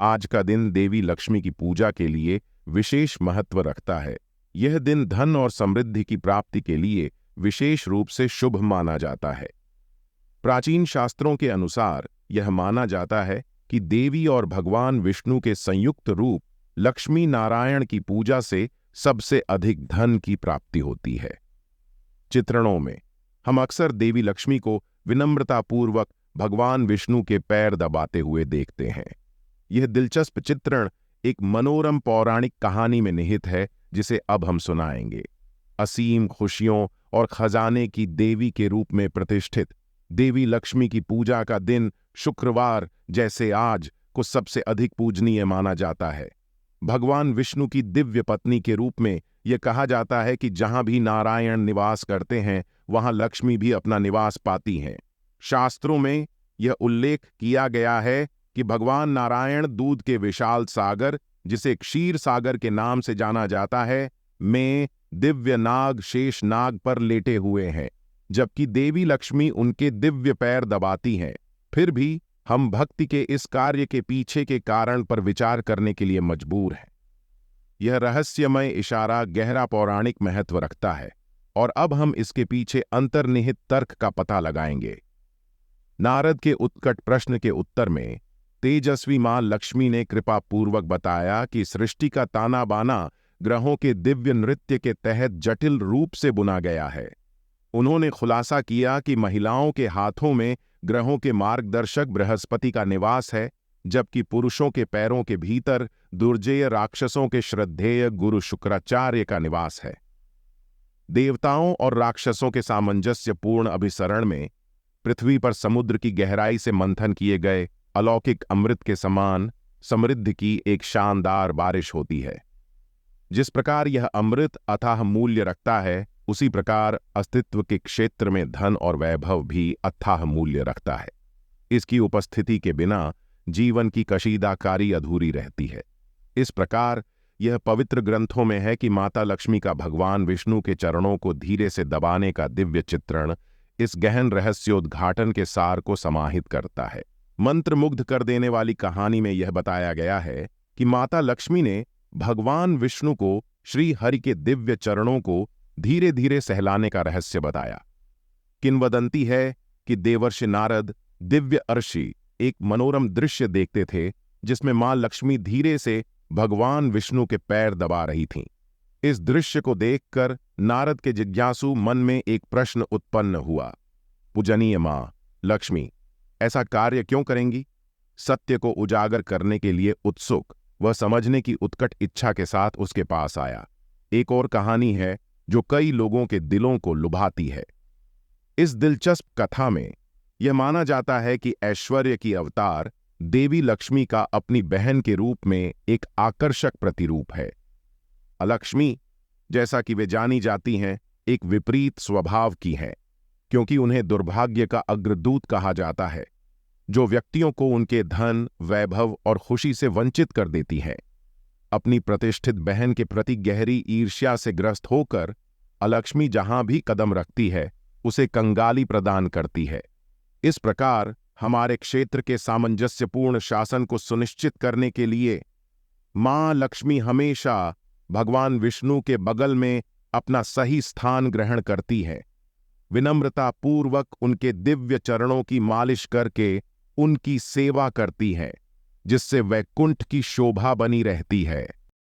आज का दिन देवी लक्ष्मी की पूजा के लिए विशेष महत्व रखता है। यह दिन धन और समृद्धि की प्राप्ति के लिए विशेष रूप से शुभ माना जाता है। प्राचीन शास्त्रों के अनुसार यह माना जाता है कि देवी और भगवान विष्णु के संयुक्त रूप लक्ष्मी नारायण की पूजा से सबसे अधिक धन की प्राप्ति होती है। चित्रणों में हम अक्सर देवी लक्ष्मी को विनम्रतापूर्वक भगवान विष्णु के पैर दबाते हुए देखते हैं। यह दिलचस्प चित्रण एक मनोरम पौराणिक कहानी में निहित है, जिसे अब हम सुनाएंगे। असीम खुशियों और खजाने की देवी के रूप में प्रतिष्ठित देवी लक्ष्मी की पूजा का दिन शुक्रवार जैसे आज को सबसे अधिक पूजनीय माना जाता है। भगवान विष्णु की दिव्य पत्नी के रूप में यह कहा जाता है कि जहां भी नारायण निवास करते हैं वहां लक्ष्मी भी अपना निवास पाती हैं। शास्त्रों में यह उल्लेख किया गया है कि भगवान नारायण दूध के विशाल सागर, जिसे क्षीर सागर के नाम से जाना जाता है, में दिव्य नाग शेष नाग पर लेटे हुए हैं, जबकि देवी लक्ष्मी उनके दिव्य पैर दबाती हैं। फिर भी हम भक्ति के इस कार्य के पीछे के कारण पर विचार करने के लिए मजबूर हैं। यह रहस्यमय इशारा गहरा पौराणिक महत्व रखता है और अब हम इसके पीछे अंतर्निहित तर्क का पता लगाएंगे। नारद के उत्कट प्रश्न के उत्तर में तेजस्वी मां लक्ष्मी ने कृपापूर्वक बताया कि सृष्टि का ताना बाना ग्रहों के दिव्य नृत्य के तहत जटिल रूप से बुना गया है। उन्होंने खुलासा किया कि महिलाओं के हाथों में ग्रहों के मार्गदर्शक बृहस्पति का निवास है, जबकि पुरुषों के पैरों के भीतर दुर्जेय राक्षसों के श्रद्धेय गुरु शुक्राचार्य का निवास है। देवताओं और राक्षसों के सामंजस्यपूर्ण अभिसरण में पृथ्वी पर समुद्र की गहराई से मंथन किए गए अलौकिक अमृत के समान समृद्धि की एक शानदार बारिश होती है। जिस प्रकार यह अमृत अथाह मूल्य रखता है, उसी प्रकार अस्तित्व के क्षेत्र में धन और वैभव भी अथाह मूल्य रखता है। इसकी उपस्थिति के बिना जीवन की कशीदाकारी अधूरी रहती है। इस प्रकार यह पवित्र ग्रंथों में है कि माता लक्ष्मी का भगवान विष्णु के चरणों को धीरे से दबाने का दिव्य चित्रण इस गहन रहस्योद्घाटन के सार को समाहित करता है। मंत्रमुग्ध कर देने वाली कहानी में यह बताया गया है कि माता लक्ष्मी ने भगवान विष्णु को श्री हरि के दिव्य चरणों को धीरे धीरे सहलाने का रहस्य बताया। किंवदंती है कि देवर्षि नारद दिव्य अर्षि एक मनोरम दृश्य देखते थे, जिसमें मां लक्ष्मी धीरे से भगवान विष्णु के पैर दबा रही थीं। इस दृश्य को देखकर नारद के जिज्ञासु मन में एक प्रश्न उत्पन्न हुआ। पूजनीय मां लक्ष्मी ऐसा कार्य क्यों करेंगी? सत्य को उजागर करने के लिए उत्सुक, वह समझने की उत्कट इच्छा के साथ उसके पास आया। एक और कहानी है जो कई लोगों के दिलों को लुभाती है। इस दिलचस्प कथा में यह माना जाता है कि ऐश्वर्य की अवतार देवी लक्ष्मी का अपनी बहन के रूप में एक आकर्षक प्रतिरूप है। अलक्ष्मी, जैसा कि वे जानी जाती हैं, एक विपरीत स्वभाव की हैं, क्योंकि उन्हें दुर्भाग्य का अग्रदूत कहा जाता है, जो व्यक्तियों को उनके धन, वैभव और खुशी से वंचित कर देती है। अपनी प्रतिष्ठित बहन के प्रति गहरी ईर्ष्या से ग्रस्त होकर अलक्ष्मी जहां भी कदम रखती है, उसे कंगाली प्रदान करती है। इस प्रकार हमारे क्षेत्र के सामंजस्यपूर्ण शासन को सुनिश्चित करने के लिए मां लक्ष्मी हमेशा भगवान विष्णु के बगल में अपना सही स्थान ग्रहण करती है। विनम्रता पूर्वक उनके दिव्य चरणों की मालिश करके उनकी सेवा करती है, जिससे वैकुंठ की शोभा बनी रहती है।